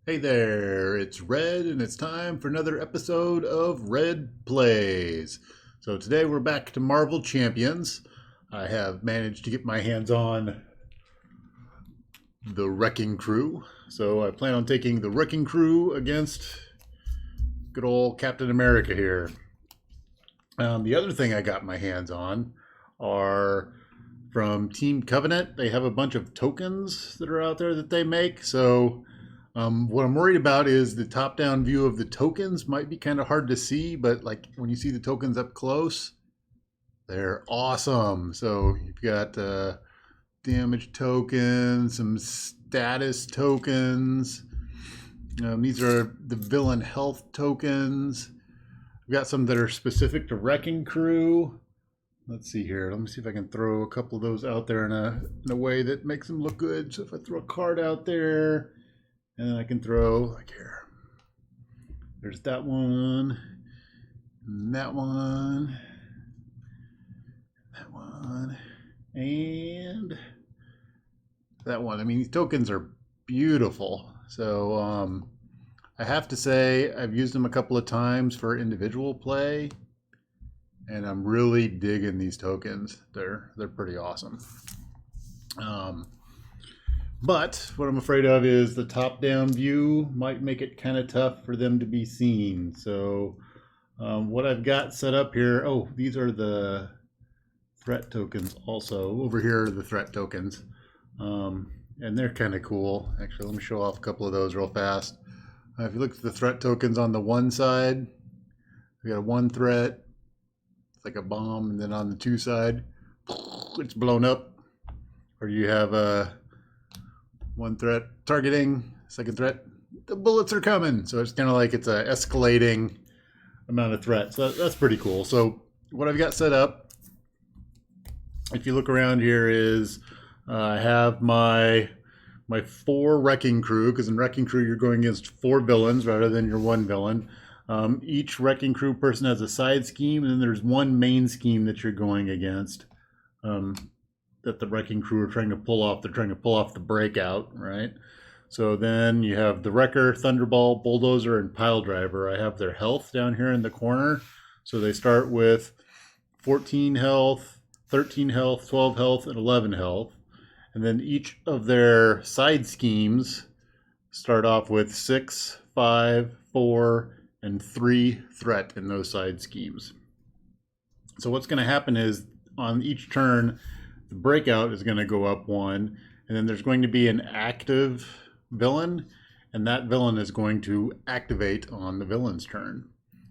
Hey there, it's Red, and it's time for another episode of Red Plays. So today we're back to Marvel Champions. I have managed to get my hands on the Wrecking Crew. So I plan on taking the Wrecking Crew against good old Captain America here. The other thing I got my hands on are from Team Covenant. They have a bunch of tokens that are out there that they make. So what I'm worried about is the top-down view of the tokens might be kind of hard to see, but like when you see the tokens up close, they're awesome. So you've got damage tokens, some status tokens. These are the villain health tokens. We've got some that are specific to Wrecking Crew. Let's see here. Let me see if I can throw a couple of those out there in a way that makes them look good. So if I throw a card out there, and then I can throw, like here, there's that one, and that one, and that one. I mean, these tokens are beautiful. So I have to say I've used them a couple of times for individual play, and I'm really digging these tokens. They're pretty awesome. But what I'm afraid of is the top-down view might make it kind of tough for them to be seen. So what I've got set up here, oh, these are the threat tokens also. Over here are the threat tokens. And they're kind of cool. Actually, let me show off a couple of those real fast. If you look at the threat tokens on the one side, we got a one threat. It's like a bomb. And then on the two side, it's blown up. Or you have a one threat targeting, second threat, the bullets are coming. So it's kind of like it's a escalating amount of threat. So that's pretty cool. So what I've got set up, if you look around here, is I have my 4 Wrecking Crew, because in Wrecking Crew you're going against 4 villains rather than your 1 villain. Each Wrecking Crew person has a side scheme, and then there's one main scheme that you're going against. That the Wrecking Crew are trying to pull off. They're trying to pull off the breakout, right? So then you have the Wrecker, Thunderball, Bulldozer, and Piledriver. I have their health down here in the corner. So they start with 14 health, 13 health, 12 health, and 11 health. And then each of their side schemes start off with 6, 5, 4, and 3 threat in those side schemes. So what's going to happen is on each turn, the breakout is going to go up 1, and then there's going to be an active villain, and that villain is going to activate on the villain's turn.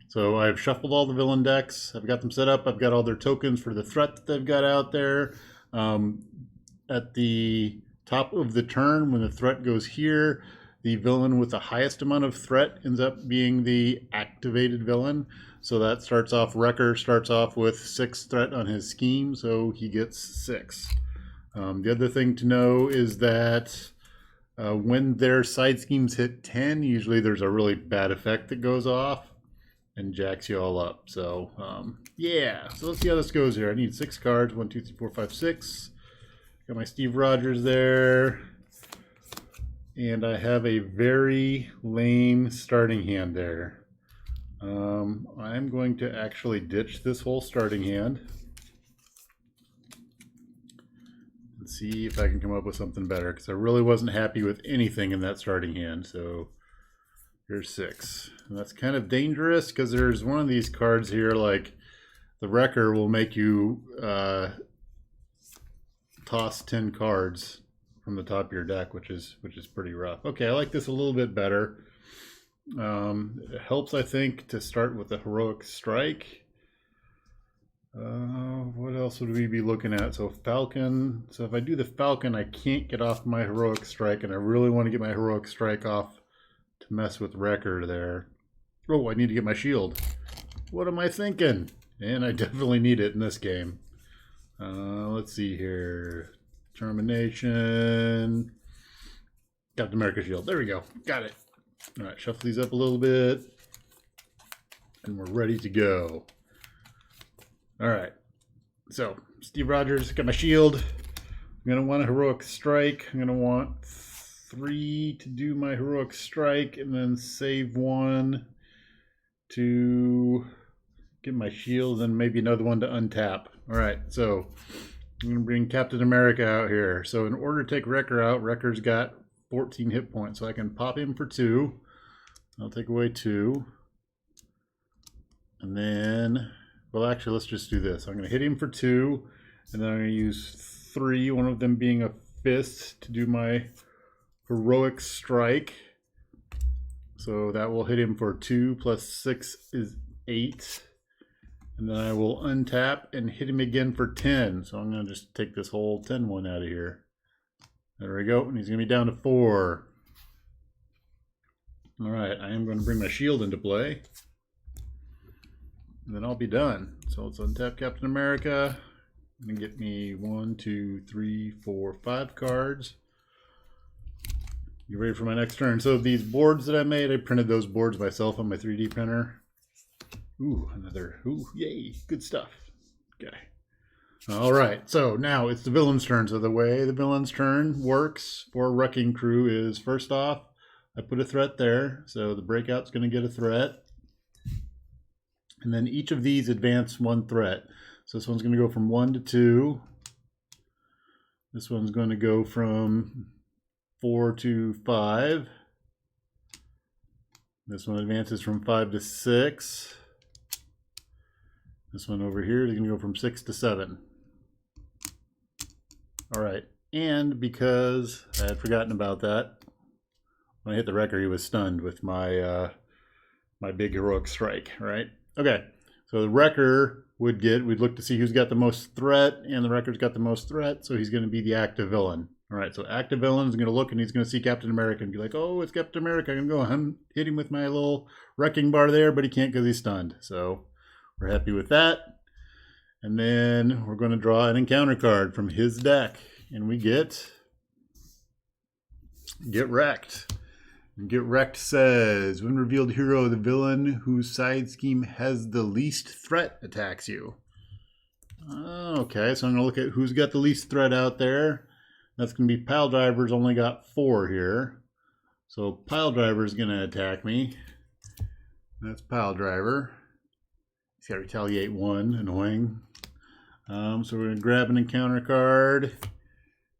So I've shuffled all the villain decks. I've got them set up. I've got all their tokens for the threat that they've got out there. At the top of the turn, when the threat goes here, the villain with the highest amount of threat ends up being the activated villain. So that starts off, Wrecker starts off with 6 threat on his scheme, so he gets 6. The other thing to know is that when their side schemes hit 10, usually there's a really bad effect that goes off and jacks you all up. So yeah, so let's see how this goes here. I need 6 cards, 1, 2, 3, 4, 5, 6. Got my Steve Rogers there. And I have a very lame starting hand there. I'm going to actually ditch this whole starting hand and see if I can come up with something better, because I really wasn't happy with anything in that starting hand. So here's 6. And that's kind of dangerous, because there's one of these cards here, like the Wrecker will make you toss 10 cards from the top of your deck, which is pretty rough. Okay, I like this a little bit better. It helps, I think, to start with a heroic strike. What else would we be looking at? So Falcon. So if I do the Falcon, I can't get off my heroic strike, and I really want to get my heroic strike off to mess with Wrecker there. Oh, I need to get my shield. What am I thinking? And I definitely need it in this game. Let's see here. Termination. Captain America shield. There we go. Got it. All right, shuffle these up a little bit, and we're ready to go. All right, so Steve Rogers, got my shield. I'm going to want a heroic strike. I'm going to want 3 to do my heroic strike, and then save 1 to get my shield, and maybe another one to untap. All right, so I'm going to bring Captain America out here. So in order to take Wrecker out, Wrecker's got 14 hit points, so I can pop him for 2. I'll take away 2. And then, well, actually, let's just do this. I'm going to hit him for 2, and then I'm going to use 3, one of them being a fist, to do my heroic strike. So that will hit him for 2 plus 6 is 8. And then I will untap and hit him again for 10. So I'm going to just take this whole 10 one out of here. There we go. And he's going to be down to 4. All right. I am going to bring my shield into play. And then I'll be done. So let's untap Captain America. And get me 1, 2, 3, 4, 5 cards. You ready for my next turn? So these boards that I made, I printed those boards myself on my 3D printer. Ooh, another, ooh, yay, good stuff. Okay. All right, so now it's the villain's turn. So the way the villain's turn works for Wrecking Crew is, first off, I put a threat there. So the breakout's going to get a threat. And then each of these advance 1 threat. So this one's going to go from 1 to 2. This one's going to go from 4 to 5. This one advances from 5 to 6. This one over here is going to go from 6 to 7. All right, and because I had forgotten about that, when I hit the wrecker, he was stunned with my my big heroic strike. Right? Okay, so the wrecker we'd look to see who's got the most threat, and the wrecker's got the most threat, so he's going to be the active villain. All right, so active villain is going to look, and he's going to see Captain America and be like, "Oh, it's Captain America! I'm going to go hit him with my little wrecking bar there, but he can't because he's stunned." So we're happy with that. And then we're going to draw an encounter card from his deck. And we get Wrecked. And Get Wrecked says, when revealed hero, the villain whose side scheme has the least threat attacks you. Okay, so I'm going to look at who's got the least threat out there. That's going to be Piledriver's only got 4 here. So Piledriver's going to attack me. That's Piledriver. He's got to retaliate 1, annoying. So we're going to grab an encounter card,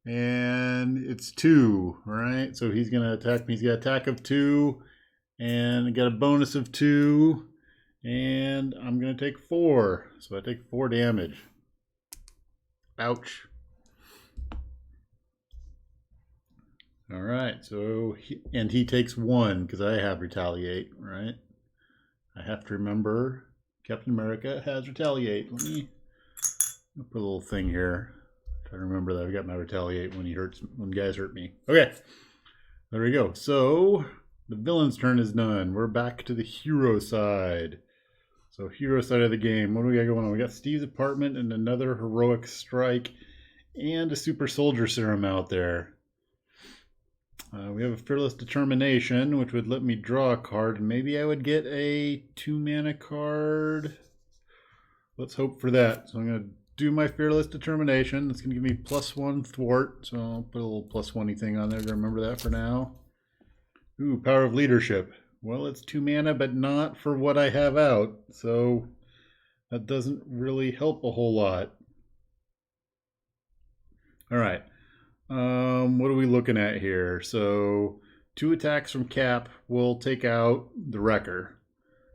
and it's 2, right? So he's going to attack me. He's got attack of 2, and I got a bonus of 2, and I'm going to take 4. So I take 4 damage. Ouch. All right, so he takes 1 because I have retaliate, right? I have to remember Captain America has retaliate. Let me put a little thing here. Try to remember that I've got my retaliate when guys hurt me. Okay, there we go. So the villain's turn is done. We're back to the hero side. So hero side of the game. What do we got going on? We got Steve's apartment and another heroic strike and a super soldier serum out there. We have a fearless determination, which would let me draw a card. Maybe I would get a 2-mana card. Let's hope for that. So I'm going to do my fearless determination. It's going to give me +1 thwart. So I'll put a little +1-y thing on there to remember that for now. Ooh, power of leadership. Well, it's 2 mana, but not for what I have out. So that doesn't really help a whole lot. All right. What are we looking at here? So 2 attacks from Cap will take out the Wrecker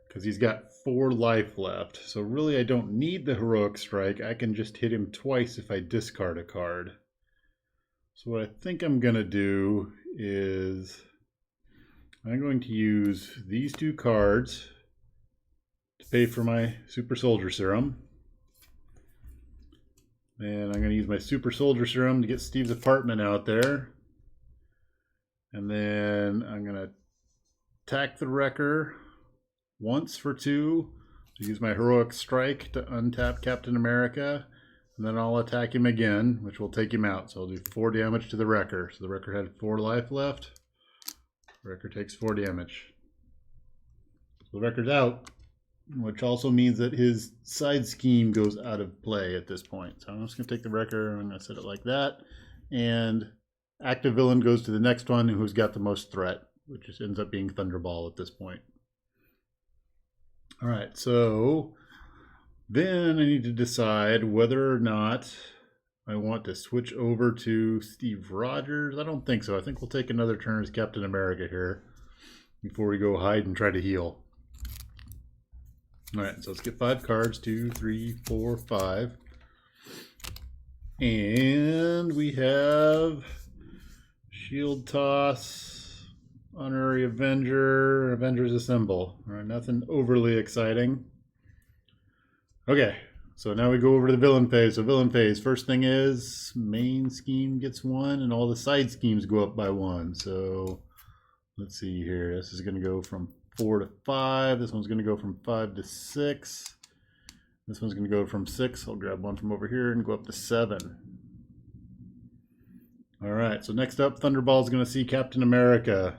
because he's got 4 life left. So really I don't need the heroic strike. I can just hit him twice if I discard a card. So what I think I'm going to do is I'm going to use these 2 cards to pay for my super soldier serum. And I'm going to use my super soldier serum to get Steve's apartment out there. And then I'm going to attack the Wrecker once for 2. Use my heroic strike to untap Captain America. And then I'll attack him again, which will take him out. So I'll do 4 damage to the Wrecker. So the Wrecker had 4 life left. The Wrecker takes 4 damage. So the Wrecker's out, which also means that his side scheme goes out of play at this point. So I'm just going to take the Wrecker, I'm going to set it like that, and active villain goes to the next one who's got the most threat, which just ends up being Thunderball at this point. All right, so then I need to decide whether or not I want to switch over to Steve Rogers. I don't think so. I think we'll take another turn as Captain America here before we go hide and try to heal. All right, so let's get 5 cards. 2, 3, 4, 5. And we have Shield Toss, Honorary Avenger, Avengers Assemble. All right, nothing overly exciting. Okay, so now we go over to the villain phase. So villain phase, first thing is main scheme gets 1 and all the side schemes go up by 1. So let's see here. This is going to go from 4 to 5. This one's going to go from 5 to 6. This one's going to go from 6. I'll grab one from over here and go up to 7. All right, so next up, Thunderball is going to see Captain America.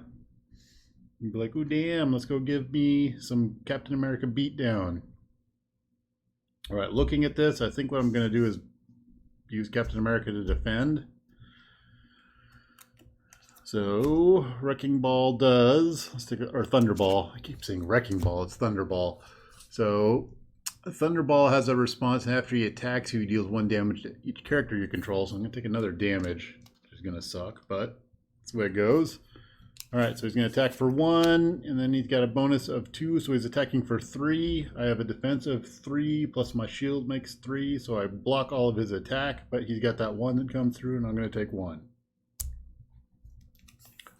You'd be like, oh, damn, let's go give me some Captain America beatdown. All right, looking at this, I think what I'm going to do is use Captain America to defend. So, Wrecking Ball does, let's take or Thunderball. I keep saying Wrecking Ball, it's Thunderball. So, Thunderball has a response, and after he attacks you, he deals 1 damage to each character you control. So I'm going to take another damage, which is going to suck, but that's the way it goes. All right, so he's going to attack for 1, and then he's got a bonus of 2, so he's attacking for 3. I have a defense of 3, plus my shield makes 3, so I block all of his attack, but he's got that 1 that comes through, and I'm going to take 1.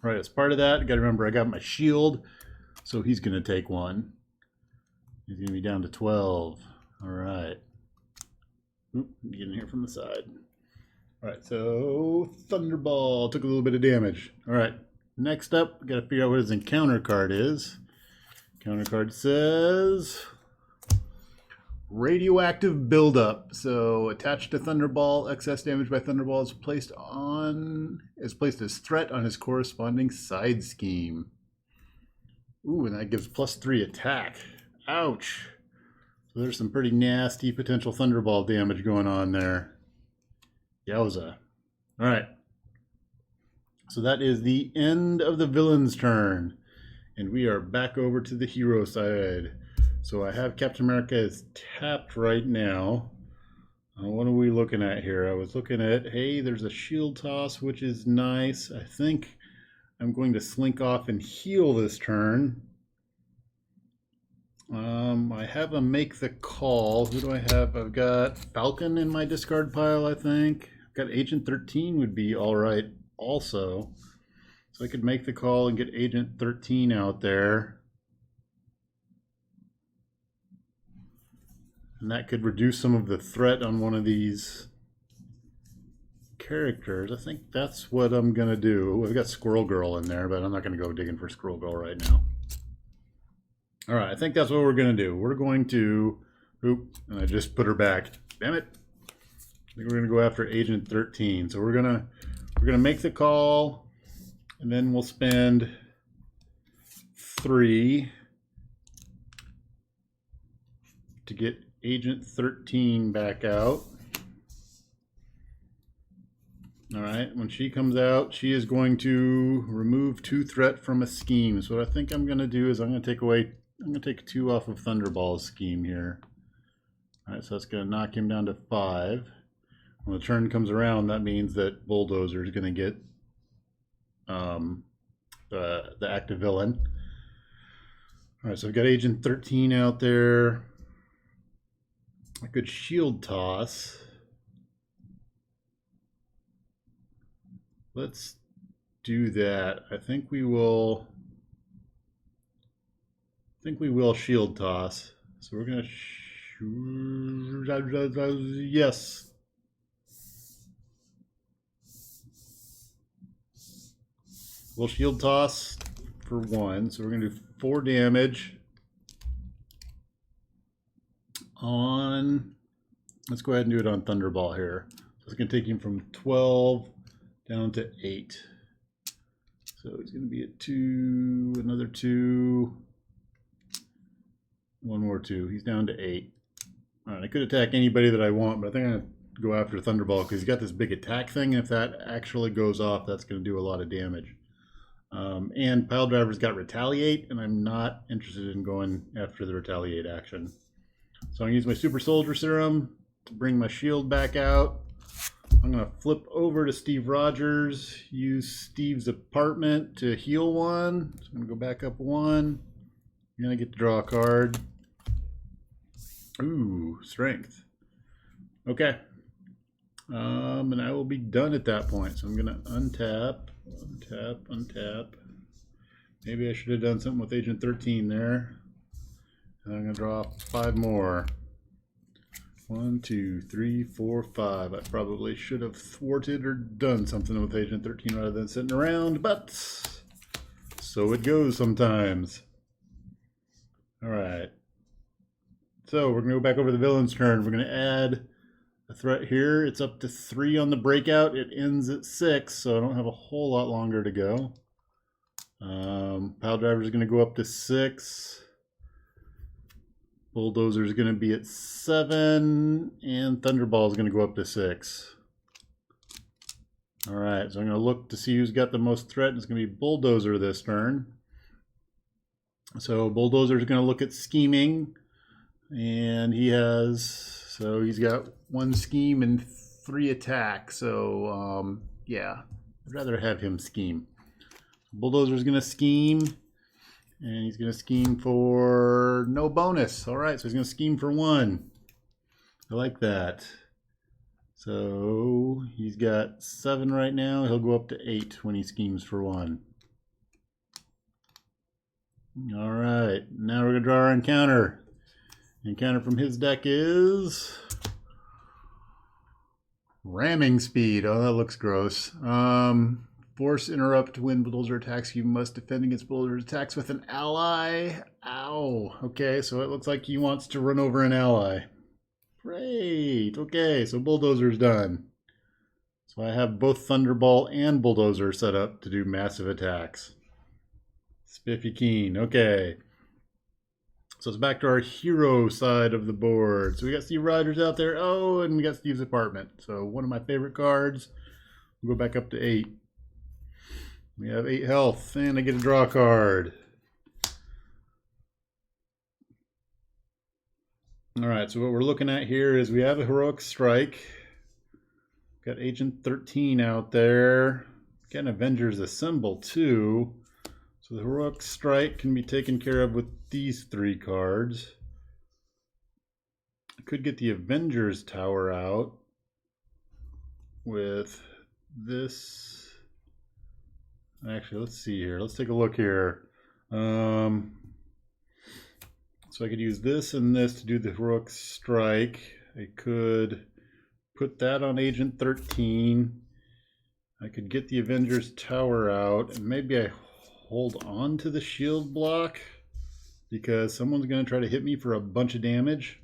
All right, as part of that, I got to remember I got my shield, so he's going to take 1. He's going to be down to 12. All right. Oop, I'm getting here from the side. All right, so Thunderball took a little bit of damage. All right, next up, we got to figure out what his encounter card is. Counter card says radioactive buildup. So attached to Thunderball, excess damage by Thunderball is placed as threat on his corresponding side scheme. Ooh, and that gives +3 attack. Ouch. So there's some pretty nasty potential Thunderball damage going on there. Yowza. All right. So that is the end of the villain's turn. And we are back over to the hero side. So I have Captain America is tapped right now. What are we looking at here? I was looking at, hey, there's a shield toss, which is nice. I think I'm going to slink off and heal this turn. I have a make the call. Who do I have? I've got Falcon in my discard pile, I think. I've got Agent 13 would be all right also. So I could make the call and get Agent 13 out there. And that could reduce some of the threat on one of these characters. I think that's what I'm going to do. I've got Squirrel Girl in there, but I'm not going to go digging for Squirrel Girl right now. All right, I think that's what we're going to do. We're going to, oop, and I just put her back. Damn it. I think we're going to go after Agent 13. So we're going to make the call, and then we'll spend 3 to get Agent 13 back out. All right, when she comes out, she is going to remove 2 threat from a scheme. So what I think I'm going to do is I'm going to take 2 off of Thunderball's scheme here. All right, so that's going to knock him down to 5. When the turn comes around, that means that Bulldozer is going to get the active villain. All right, so I've got Agent 13 out there. I could shield toss. Let's do that. I think we will shield toss. So we're gonna yes. We'll shield toss for 1. So we're gonna do 4 damage on, let's go ahead and do it on Thunderball here. So it's gonna take him from 12 down to 8. So he's gonna be at 2, another 2, 1 more 2. He's down to 8. All right, I could attack anybody that I want, but I think I'm go after Thunderball because he's got this big attack thing. And if that actually goes off, that's going to do a lot of damage. And Piledriver's got Retaliate, and I'm not interested in going after the Retaliate action. So I'm going to use my Super Soldier Serum to bring my shield back out. I'm going to flip over to Steve Rogers, use Steve's apartment to heal one. So I'm going to go back up one. I'm going to get to draw a card. Ooh, Strength. Okay. And I will be done at that point. So I'm going to untap. Maybe I should have done something with Agent 13 there. And I'm going to draw 5 more. 1, 2, 3, 4, 5. I probably should have thwarted or done something with Agent 13 rather than sitting around, but so it goes sometimes. Alright. So we're going to go back over the villain's turn. We're going to add a threat here. It's up to 3 on the breakout. It ends at 6, so I don't have a whole lot longer to go. Piledriver is going to go up to 6. Bulldozer is going to be at 7, and Thunderball is going to go up to 6. Alright, so I'm going to look to see who's got the most threat. It's going to be Bulldozer this turn. So Bulldozer is going to look at scheming, and he's got 1 scheme and 3 attack. So yeah, I'd rather have him scheme. Bulldozer is going to scheme. And he's going to scheme for no bonus. All right, so he's going to scheme for 1. I like that. So he's got 7 right now. He'll go up to 8 when he schemes for 1. All right, now we're going to draw our encounter. Encounter from his deck is Ramming Speed. Oh, that looks gross. Force interrupt when Bulldozer attacks. You must defend against Bulldozer's attacks with an ally. Ow. Okay, so it looks like he wants to run over an ally. Great. Okay, so Bulldozer's done. So I have both Thunderball and Bulldozer set up to do massive attacks. Spiffy keen. Okay. So it's back to our hero side of the board. So we got Steve Rogers out there. Oh, and we got Steve's apartment. So one of my favorite cards. We'll go back up to 8. We have 8 health, and I get a draw card. All right, so what we're looking at here is we have a Heroic Strike. Got Agent 13 out there. Got an Avengers Assemble too. So the Heroic Strike can be taken care of with these 3 cards. I could get the Avengers Tower out with this. Actually, let's see here. Let's take a look here. So I could use this and this to do the Heroic Strike. I could put that on Agent 13. I could get the Avengers Tower out, and maybe I hold on to the shield block because someone's going to try to hit me for a bunch of damage.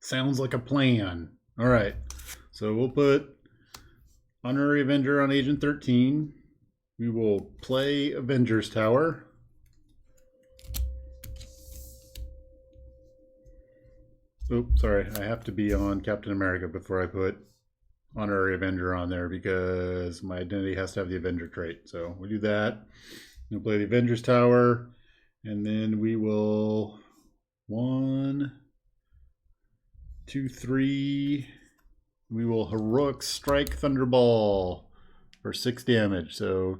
Sounds like a plan. All right, so we'll put Honorary Avenger on Agent 13. We will play Avengers Tower. Oops, sorry. I have to be on Captain America before I put Honorary Avenger on there because my identity has to have the Avenger trait. So we'll do that. We'll play the Avengers Tower. And then we will 1, 2, 3... We will Heroic Strike Thunderball for 6 damage. So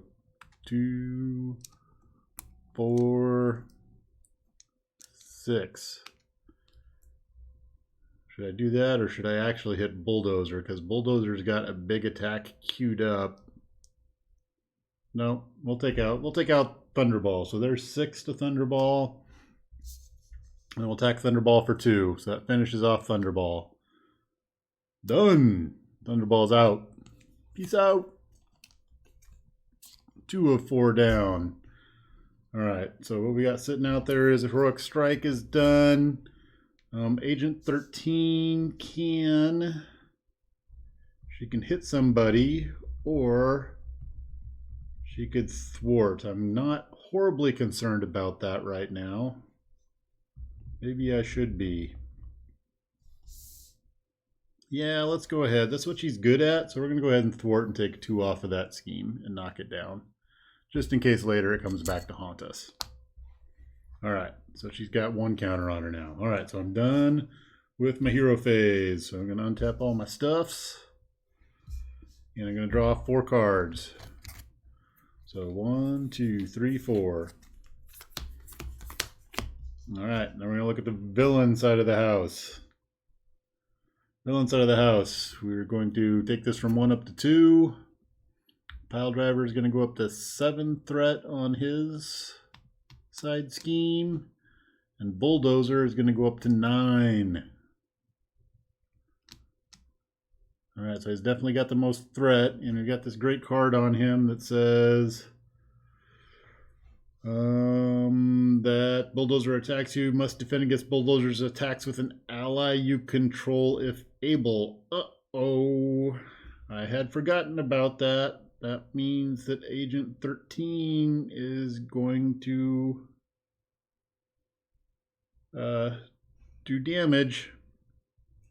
2, 4, 6. Should I do that or should I actually hit Bulldozer? Because Bulldozer's got a big attack queued up. No, we'll take out Thunderball. So there's 6 to Thunderball. And we'll attack Thunderball for 2. So that finishes off Thunderball. Done. Thunderball's out. Peace out. 2 of 4 down. All right. So what we got sitting out there is a Heroic Strike is done. Agent 13 she can hit somebody or she could thwart. I'm not horribly concerned about that right now. Maybe I should be. Yeah, let's go ahead. That's what she's good at. So we're going to go ahead and thwart and take 2 off of that scheme and knock it down. Just in case later it comes back to haunt us. All right, so she's got 1 counter on her now. All right, so I'm done with my hero phase. So I'm going to untap all my stuffs. And I'm going to draw 4 cards. So 1, 2, 3, 4. All right, now we're going to look at the villain side of the house. Villain side of the house. We're going to take this from 1 up to 2. Piledriver is going to go up to 7 threat on his side scheme. And Bulldozer is going to go up to 9. Alright, so he's definitely got the most threat. And we've got this great card on him that says that Bulldozer attacks you, must defend against Bulldozer's attacks with an ally you control if able. Uh-oh. I had forgotten about that. That means that Agent 13 is going to do damage.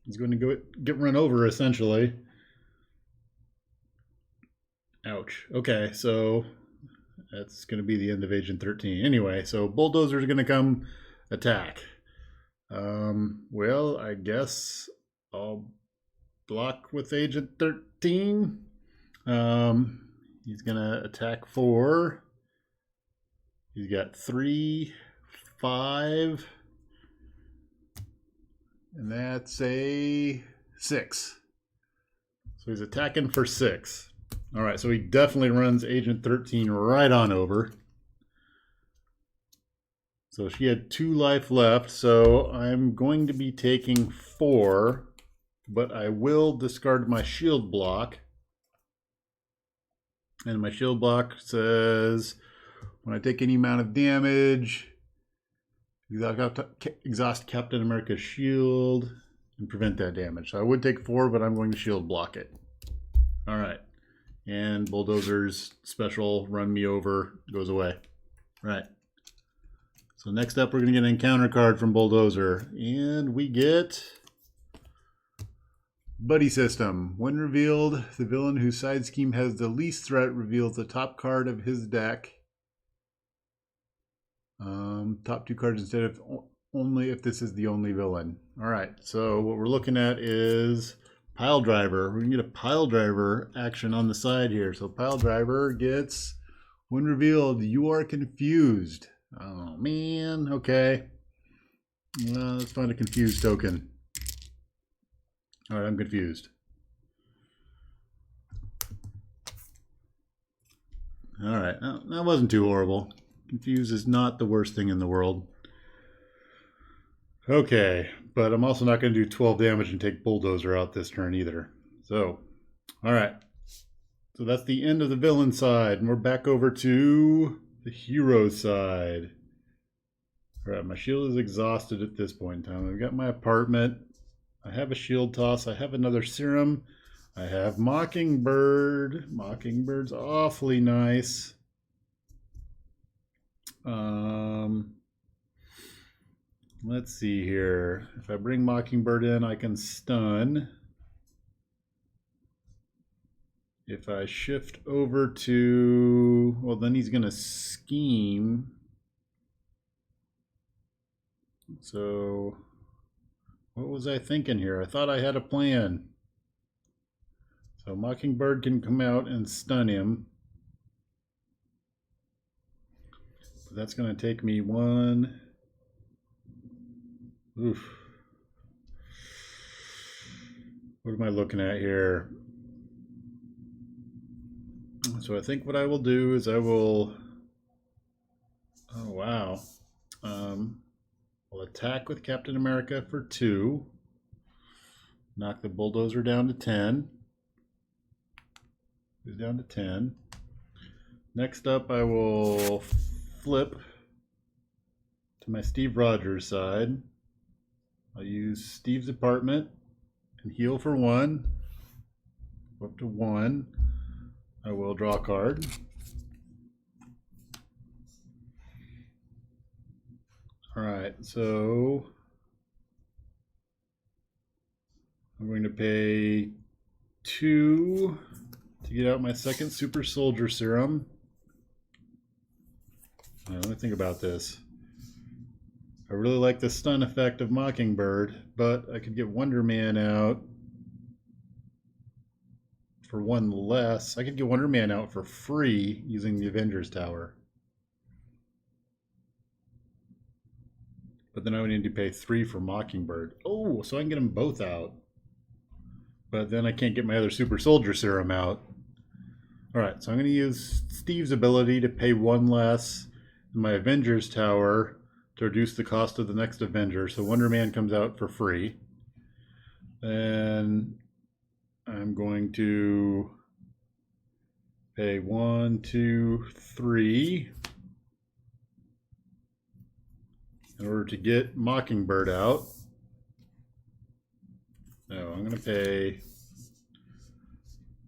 He's going to get run over, essentially. Ouch. Okay, so that's going to be the end of Agent 13. Anyway, so Bulldozer's going to come attack. Well, I guess I'll block with Agent 13. He's going to attack 4. He's got 3, 5, and that's a 6. So he's attacking for 6. All right, so he definitely runs Agent 13 right on over. So she had 2 life left, so I'm going to be taking 4, but I will discard my shield block. And my shield block says, when I take any amount of damage, exhaust Captain America's shield and prevent that damage. So I would take 4, but I'm going to shield block it. All right. And Bulldozer's special run me over goes away. Right. So next up, we're going to get an encounter card from Bulldozer. And we get Buddy System. When revealed, the villain whose side scheme has the least threat reveals the top card of his deck. Top 2 cards instead of only if this is the only villain. All right, so what we're looking at is Piledriver. We're going to get a Piledriver action on the side here. So Piledriver gets, when revealed, you are confused. Oh, man. Okay. Let's find a confused token. All right, I'm confused. All right, that wasn't too horrible. Confused is not the worst thing in the world. Okay, but I'm also not going to do 12 damage and take Bulldozer out this turn either. So, all right. So that's the end of the villain side, and we're back over to the hero side. All right, my shield is exhausted at this point in time. I've got my apartment. I have a shield toss. I have another serum. I have Mockingbird. Mockingbird's awfully nice. Let's see here. If I bring Mockingbird in, I can stun. If I shift over to, well, then he's going to scheme. So what was I thinking here? I thought I had a plan. So Mockingbird can come out and stun him. But that's going to take me 1. Oof. What am I looking at here? So I think what I will do is I will, oh wow, I'll attack with Captain America for 2, knock the Bulldozer down to 10. He's down to 10. Next up, I will flip to my Steve Rogers side. I'll use Steve's apartment and heal for 1. Go up to 1. I will draw a card. All right, so I'm going to pay 2 to get out my second super soldier serum. Let me think about this. I really like the stun effect of Mockingbird, but I could get Wonder Man out for 1 less. I could get Wonder Man out for free using the Avengers Tower. But then I would need to pay 3 for Mockingbird. Oh, so I can get them both out. But then I can't get my other super soldier serum out. Alright, so I'm going to use Steve's ability to pay 1 less in my Avengers Tower to reduce the cost of the next Avenger. So Wonder Man comes out for free. Then I'm going to pay 1, 2, 3 in order to get Mockingbird out. No, I'm going to pay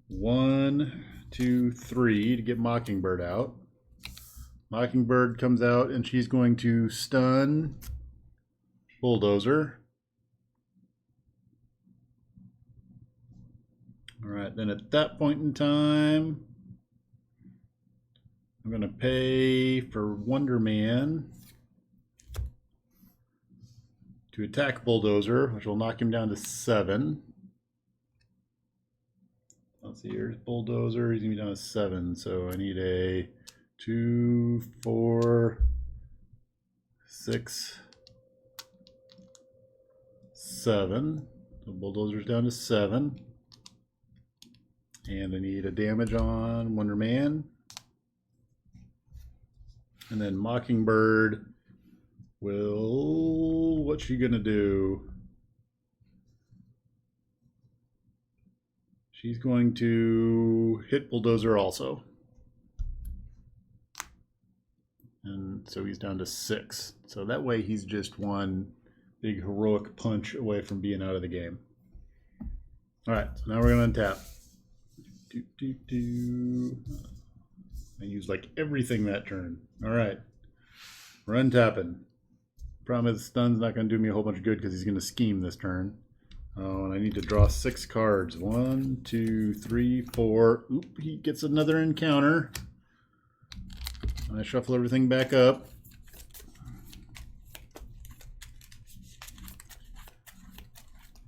1, 2, 3 to get Mockingbird out. Mockingbird comes out and she's going to stun Bulldozer. Alright, then at that point in time, I'm going to pay for Wonder Man to attack Bulldozer, which will knock him down to 7. Let's see, here's Bulldozer, he's going to be down to 7, so I need a 2, 4, 6, 7. So Bulldozer's down to 7. And I need a damage on Wonder Man. And then Mockingbird will... what's she gonna do? She's going to hit Bulldozer also. And so he's down to 6. So that way he's just one big heroic punch away from being out of the game. Alright, so now we're going to untap. I used like everything that turn. Alright, we're untapping. Problem is, stun's not going to do me a whole bunch of good because he's going to scheme this turn. Oh, and I need to draw 6 cards. 1, 2, 3, 4. Oop, he gets another encounter. I shuffle everything back up.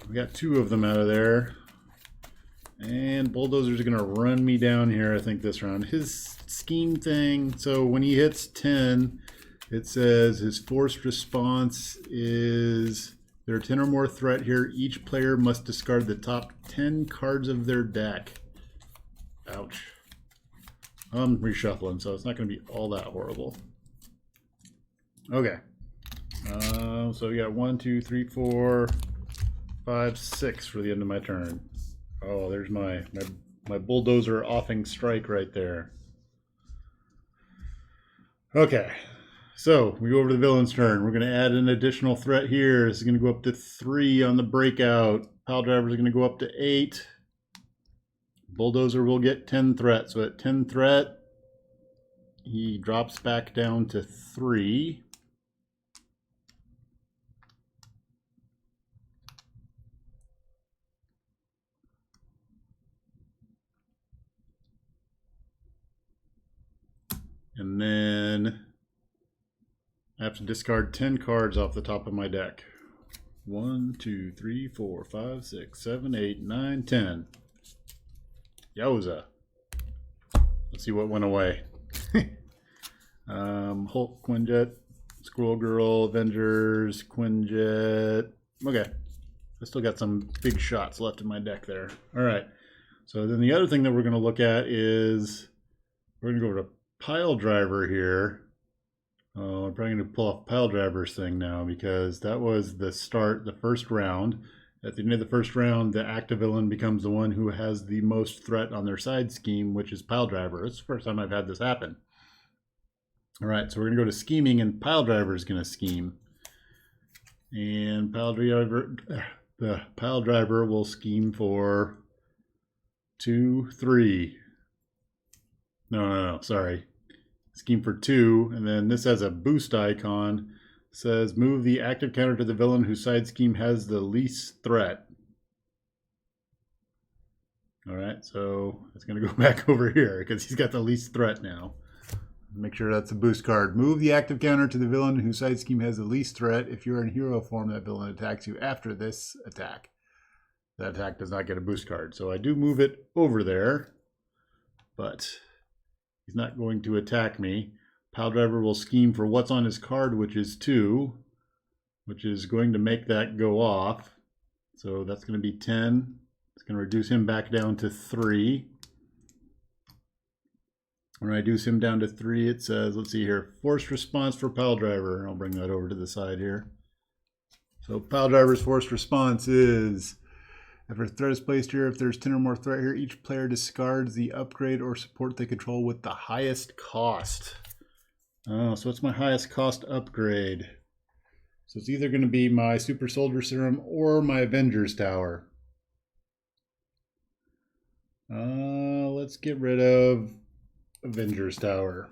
We got 2 of them out of there. And Bulldozer's going to run me down here, I think, this round. His scheme thing, so when he hits 10, it says his forced response is, there are 10 or more threat here. Each player must discard the top 10 cards of their deck. Ouch. I'm reshuffling, so it's not going to be all that horrible. Okay. So we got 1, 2, 3, 4, 5, 6 for the end of my turn. Oh, there's my Bulldozer offing strike right there. Okay. So we go over to the villain's turn. We're going to add an additional threat here. This is going to go up to 3 on the breakout. Piledriver is going to go up to 8. Bulldozer will get 10 threat. So at 10 threat, he drops back down to 3. And then I have to discard 10 cards off the top of my deck. 1, 2, 3, 4, 5, 6, 7, 8, 9, 10. Yowza. Let's see what went away. Hulk, Quinjet, Squirrel Girl, Avengers, Quinjet. Okay. I still got some big shots left in my deck there. Alright. So then the other thing that we're going to look at is we're going to go over to Piledriver here. I'm probably going to pull off Piledriver's thing now because that was the start, the first round. At the end of the first round, the active villain becomes the one who has the most threat on their side scheme, which is Piledriver. It's the first time I've had this happen. All right, so we're going to go to scheming, and Piledriver is going to scheme. And the Piledriver will scheme for 2, 3. No, sorry. Scheme for 2, and then this has a boost icon. Says move the active counter to the villain whose side scheme has the least threat. All right, so it's going to go back over here because he's got the least threat now. Make sure that's a boost card. Move the active counter to the villain whose side scheme has the least threat. If you're in hero form, that villain attacks you after this attack. That attack does not get a boost card. So I do move it over there, but he's not going to attack me. Piledriver will scheme for what's on his card, which is 2, which is going to make that go off. So that's going to be 10. It's going to reduce him back down to 3. When I reduce him down to 3, it says, let's see here, forced response for Piledriver. I'll bring that over to the side here. So Piledriver's forced response is, after a threat is placed here, if there's 10 or more threat here, each player discards the upgrade or support they control with the highest cost. Oh, so it's my highest cost upgrade. So it's either going to be my Super Soldier Serum or my Avengers Tower. Let's get rid of Avengers Tower.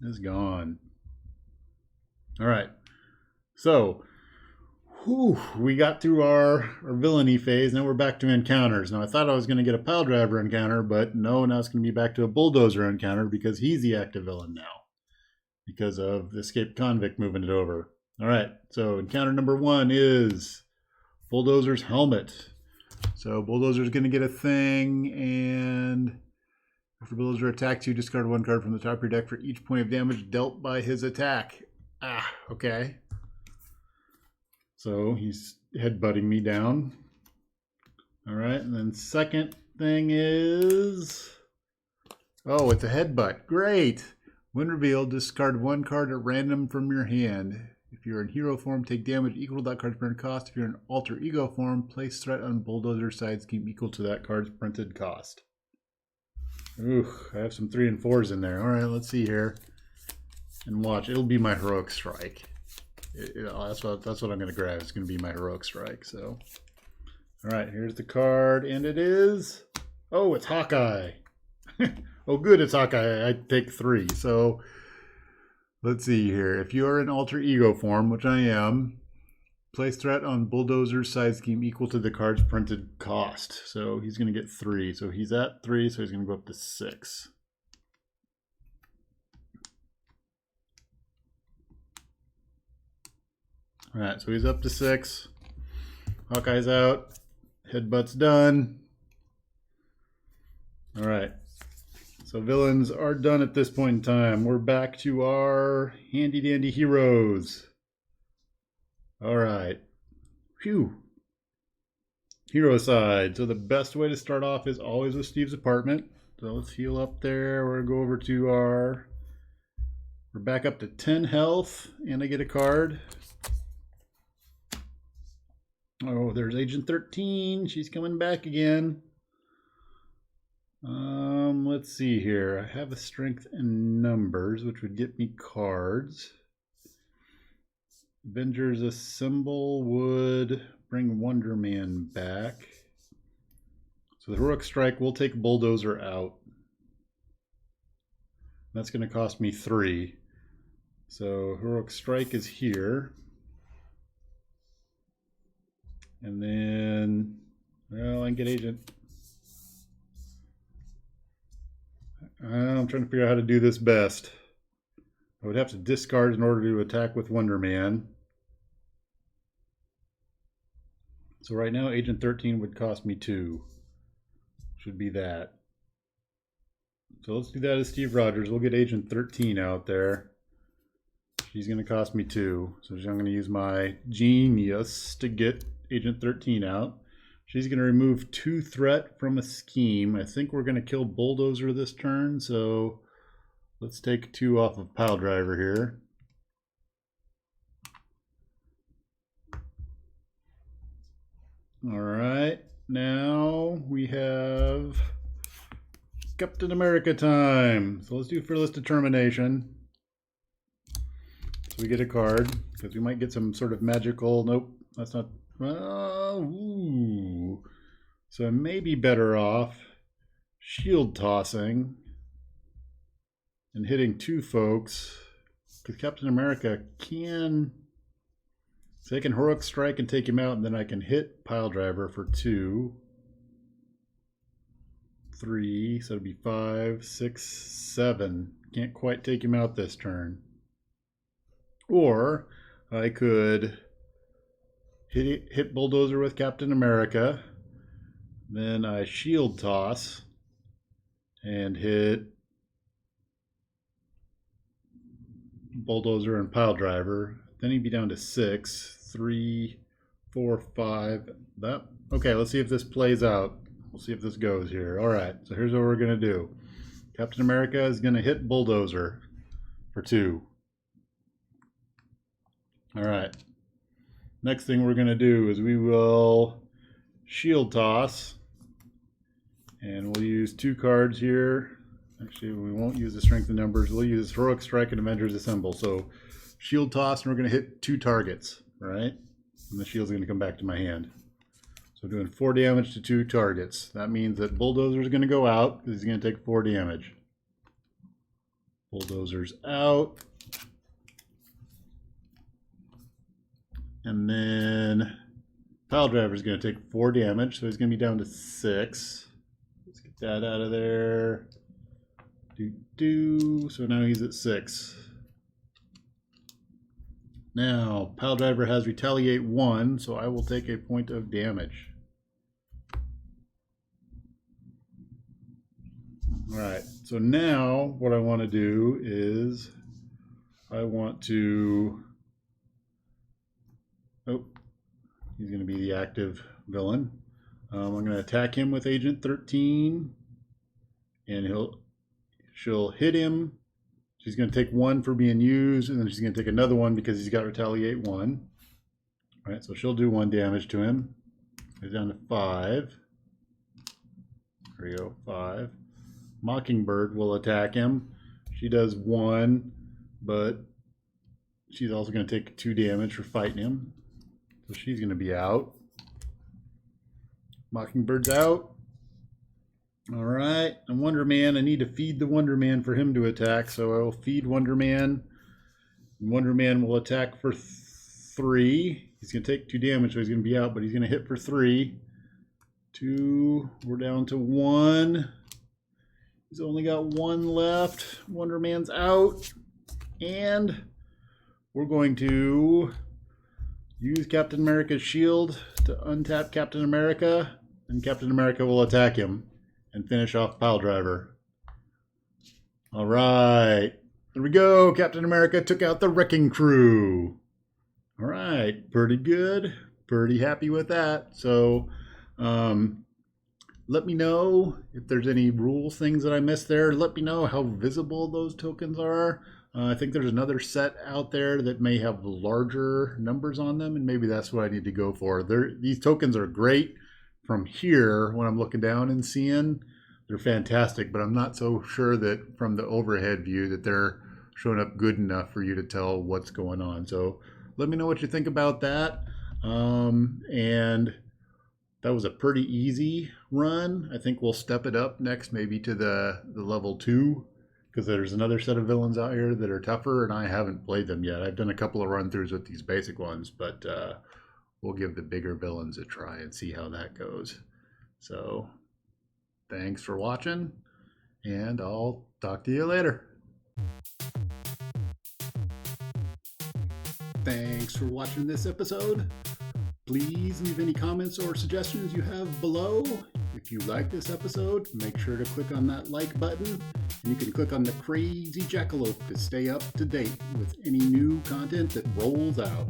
It's gone. All right. So, we got through our villainy phase. Now we're back to encounters. Now I thought I was going to get a Piledriver encounter, but no, now it's going to be back to a Bulldozer encounter because he's the active villain now because of the escaped convict moving it over. All right. So encounter number 1 is Bulldozer's helmet. So Bulldozer's going to get a thing, and after Bulldozer attacks you, discard 1 card from the top of your deck for each point of damage dealt by his attack. Okay. So he's headbutting me down. All right, and then second thing is, oh, it's a headbutt. Great. When revealed, discard 1 card at random from your hand. If you're in hero form, take damage equal to that card's printed cost. If you're in alter ego form, place threat on Bulldozer side scheme equal to that card's printed cost. Ooh, I have some 3 and 4s in there. All right, let's see here. And watch, it'll be my heroic strike. That's what I'm going to grab. It's going to be my heroic strike. So, all right, here's the card, and it is, oh, it's Hawkeye. Oh, good, it's Hawkeye. I take 3. So, let's see here. If you are in alter ego form, which I am, place threat on Bulldozer's side scheme equal to the card's printed cost. So he's going to get 3. So he's at 3, so he's going to go up to 6. All right, so he's up to 6. Hawkeye's out. Headbutt's done. All right. So villains are done at this point in time. We're back to our handy dandy heroes. All right. Phew. Hero side. So the best way to start off is always with Steve's apartment. So let's heal up there. We're going to go over to we're back up to 10 health, and I get a card. Oh, there's Agent 13. She's coming back again. Let's see here. I have a strength in numbers, which would get me cards. Avengers Assemble would bring Wonder Man back. So the heroic strike will take Bulldozer out. That's going to cost me 3. So heroic strike is here. And then, well, I can get Agent. I'm trying to figure out how to do this best. I would have to discard in order to attack with Wonder Man. So right now, Agent 13 would cost me 2. Should be that. So let's do that as Steve Rogers. We'll get Agent 13 out there. She's going to cost me 2. So I'm going to use my genius to get Agent 13 out. She's going to remove 2 threat from a scheme. I think we're going to kill Bulldozer this turn, so let's take 2 off of Piledriver here. All right, now we have Captain America time. So let's do Fearless Determination. So we get a card, because we might get some sort of magical, nope, that's not. Ooh. So I may be better off shield tossing and hitting 2 folks, because Captain America can, so I can heroic strike and take him out, and then I can hit Piledriver for 2. 3, so it'd be 5, 6, 7. Can't quite take him out this turn. Or I could hit Bulldozer with Captain America, then I shield toss and hit Bulldozer and Piledriver. Then he'd be down to 6, 3, 4, 5. Okay, let's see if this plays out. We'll see if this goes here. All right, so here's what we're gonna do. Captain America is gonna hit Bulldozer for 2. All right. Next thing we're gonna do is we will shield toss, and we'll use 2 cards here. Actually, we won't use the strength of numbers. We'll use Heroic Strike and Avengers Assemble. So shield toss, and we're gonna hit 2 targets, all right? And the shield's gonna come back to my hand. So doing 4 damage to 2 targets. That means that Bulldozer's going to go out because he's going to take 4 damage. Bulldozer's out. And then Piledriver's going to take 4 damage, so he's going to be down to 6. Let's get that out of there. So now he's at 6. Now, Piledriver has Retaliate 1, so I will take a point of damage. Alright, so now what I want to do is I want to... Oh, he's going to be the active villain. I'm going to attack him with Agent 13, and she'll hit him. She's going to take 1 for being used, and then she's going to take another 1 because he's got Retaliate 1. All right, so she'll do 1 damage to him. Goes down to 5. There we go, 5. Mockingbird will attack him. She does 1, but she's also going to take 2 damage for fighting him. So she's going to be out. Mockingbird's out. All right, and Wonder Man, I need to feed the Wonder Man for him to attack, so I will feed Wonder Man. Wonder Man will attack for 3. He's going to take 2 damage, so he's going to be out, but he's going to hit for 3. 2, we're down to 1. He's only got 1 left. Wonder Man's out, and we're going to use Captain America's shield to untap Captain America, and Captain America will attack him and finish off Piledriver. All right, there we go. Captain America took out the Wrecking Crew. All right, pretty good. Pretty happy with that. So let me know if there's any rules things that I missed there. Let me know how visible those tokens are. I think there's another set out there that may have larger numbers on them, and maybe that's what I need to go for. These tokens are great from here when I'm looking down and seeing. They're fantastic, but I'm not so sure that from the overhead view that they're showing up good enough for you to tell what's going on. So let me know what you think about that. And that was a pretty easy run. I think we'll step it up next, maybe to the level 2, because there's another set of villains out here that are tougher, and I haven't played them yet. I've done a couple of run-throughs with these basic ones, but we'll give the bigger villains a try and see how that goes. So thanks for watching, and I'll talk to you later. Thanks for watching this episode. Please leave any comments or suggestions you have below. If you like this episode, make sure to click on that like button, and you can click on the crazy jackalope to stay up to date with any new content that rolls out.